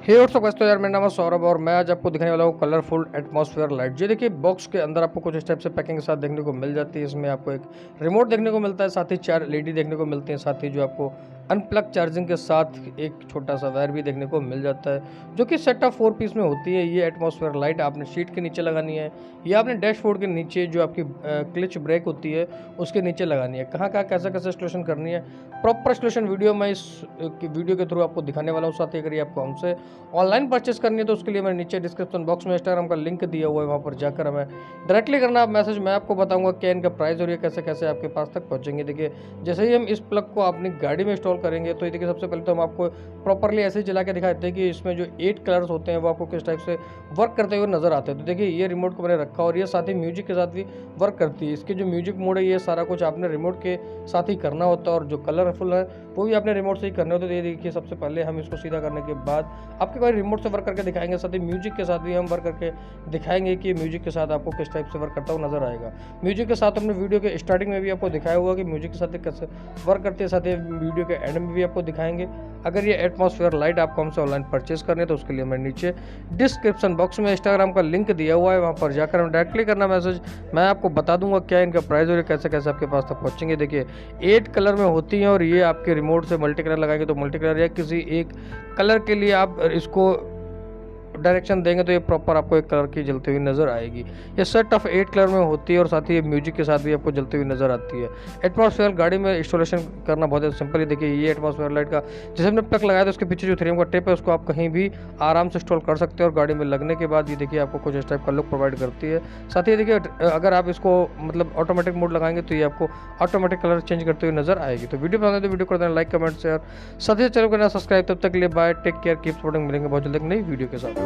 हे और दोस्तों यार, मेरा नाम है सौरभ और मैं आज आपको दिखाने वाला हूँ कलरफुल एटमॉस्फेयर लाइट। ये देखिए, बॉक्स के अंदर आपको कुछ इस टाइप से पैकिंग के साथ देखने को मिल जाती है। इसमें आपको एक रिमोट देखने को मिलता है, साथ ही 4 एलईडी देखने को मिलते हैं, साथ ही जो आपको अनप्लग चार्जिंग के साथ एक छोटा सा वायर भी देखने को मिल जाता है, जो कि सेट ऑफ 4 पीस में होती है। ये एटमॉस्फेयर लाइट आपने सीट के नीचे लगानी है या आपने डैशबोर्ड के नीचे जो आपकी क्लच ब्रेक होती है उसके नीचे लगानी है। कहाँ कहाँ कैसे कैसे इंस्टॉलेशन करनी है, प्रॉपर इंस्टॉलेशन वीडियो मैं इस वीडियो के थ्रू आपको दिखाने वाला हूँ। साथ ही अगर ये आपको हमसे ऑनलाइन परचेस करनी है तो उसके लिए मैंने नीचे डिस्क्रिप्शन बॉक्स में इंस्टाग्राम का लिंक दिया हुआ है, वहाँ पर जाकर हमें डायरेक्टली करना आप मैसेज। मैं आपको बताऊंगा क्या इनका प्राइस और ये कैसे कैसे आपके पास तक पहुंचेंगे। देखिए, जैसे ही हम इस प्लग को अपनी गाड़ी में इंस्टॉल करेंगे तो ये देखिए, सबसे पहले तो हम आपको प्रॉपरली ऐसे ही जला के दिखाते हैं कि इसमें जो 8 कलर्स होते हैं वो आपको किस टाइप से वर्क करते हुए नजर आते हैं। तो देखिए, ये रिमोट को मैंने रखा और ये साथ ही म्यूजिक के साथ भी वर्क करती है। इसके जो म्यूजिक मोड है ये सारा कुछ आपने रिमोट के साथ ही करना होता है और जो कलरफुल है वो भी आपने रिमोट से ही करने होते हैं। तो ये देखिए, सबसे पहले हम इसको सीधा करने के बाद आपके कोई रिमोट से वर्क करके दिखाएंगे, साथ ही म्यूजिक के साथ भी हम वर्क करके दिखाएंगे कि म्यूजिक के साथ आपको किस टाइप से वर्क करता हुआ नजर आएगा। म्यूजिक के साथ हमने वीडियो के स्टार्टिंग में भी आपको दिखाया हुआ कि म्यूजिक के साथ कैसे वर्क करते हैं, साथ ही वीडियो के एंड में भी आपको दिखाएंगे। अगर ये एटमॉस्फेयर लाइट आपको हमसे ऑनलाइन परचेज करनी है तो उसके लिए मैं नीचे डिस्क्रिप्शन बॉक्स में इंस्टाग्राम का लिंक दिया हुआ है, वहाँ पर जाकर हम डायरेक्टली करना मैसेज। मैं आपको बता दूंगा क्या इनका प्राइस और ये कैसे कैसे आपके पास तक पहुँचेंगे। देखिए, 8 कलर में होती हैं और ये आपके रिमोट से मल्टी कलर लगाएंगे तो मल्टी कलर या किसी एक कलर के लिए आप इसको डायरेक्शन देंगे तो ये प्रॉपर आपको एक कलर की जलती हुई नजर आएगी। ये सेट ऑफ 8 कलर में होती है और साथ ही ये म्यूजिक के साथ भी आपको जलती हुई नजर आती है। एटमॉस्फेयर गाड़ी में इंस्टॉलेशन करना बहुत ज़्यादा सिंपल है। देखिए, ये एटमॉस्फेयर लाइट का जैसे हमने प्लग लगाया तो उसके पीछे जो 3M का टेप है उसको आप कहीं भी आराम से इंस्टॉल कर सकते हैं और गाड़ी में लगने के बाद ये देखिए आपको कुछ इस टाइप का लुक प्रोवाइड करती है। साथ ही देखिए, अगर आप इसको मतलब ऑटोमेटिक मोड लगाएंगे तो ये आपको ऑटोमेटिक कलर चेंज करते हुए नजर आएगी। तो वीडियो पसंद है तो वीडियो कर देना लाइक, कमेंट, शेयर, साथ ही चैनल को ना सब्सक्राइब। तब तक के लिए bye, take care, keep supporting. मिलेंगे बहुत जल्द एक नई वीडियो के साथ।